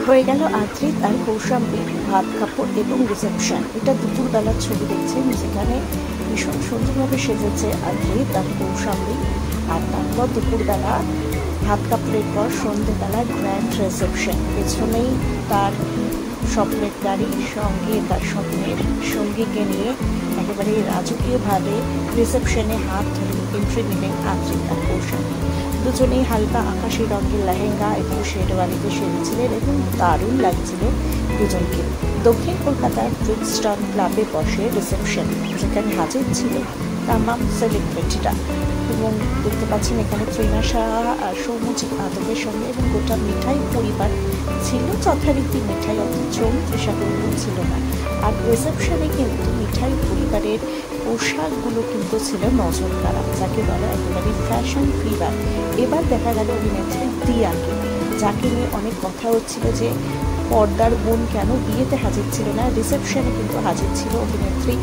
হয়ে গেল আদ্রিত আর কৌশাম্বীর ভাত কাপড় এবং রিসেপশন। এটা দুপুরবেলার ছবি দেখছেন, যেখানে ভীষণ সুন্দরভাবে সেজেছে আদ্রিত আর কৌশাম্বী। আর তারপর দুপুরবেলা ভাত কাপড়ের পর সন্ধ্যেবেলা গ্র্যান্ড রিসেপশন। পেছনেই তার স্বপ্নের গাড়ির সঙ্গে তার স্বপ্নের সঙ্গীকে নিয়ে একেবারে রাজকীয়ভাবে রিসেপশনে হাত ধরে এন্ট্রি নিলেন আদ্রিত আর কৌশাম্বী। দুজনেই হালকা আকাশি রঙের লেহেঙ্গা এবং শেরওয়ানিতে সেরেছিলেন এবং দারুণ লাগছিল দুজনকে। দক্ষিণ কলকাতার ব্রিক্সটন ক্লাবে বসে রিসেপশন, যেখানে হাজির ছিল তামাম সেলিব্রিটিরা। এবং দেখতে পাচ্ছেন এখানে ত্রিনাশা আর সৌম্যজিৎ আদবের সঙ্গে এবং গোটা মিঠাই পরিবার ছিল। যথারীতি মিঠাই অত চৌত্রিশাগুলো ছিল না। আর রিসেপশনে কিন্তু মিঠাই পরিবারের পোশাকগুলো কিন্তু ছিল নজর কাড়া, যাকে বলা একেবারে ফ্যাশন ফিভার। এবার দেখা গেল অভিনেত্রী দিয়াকে, যাকে নিয়ে অনেক কথা হচ্ছিল যে পর্দার বোন কেন বিয়েতে হাজির ছিল না, রিসেপশনে কিন্তু হাজির ছিল অভিনেত্রী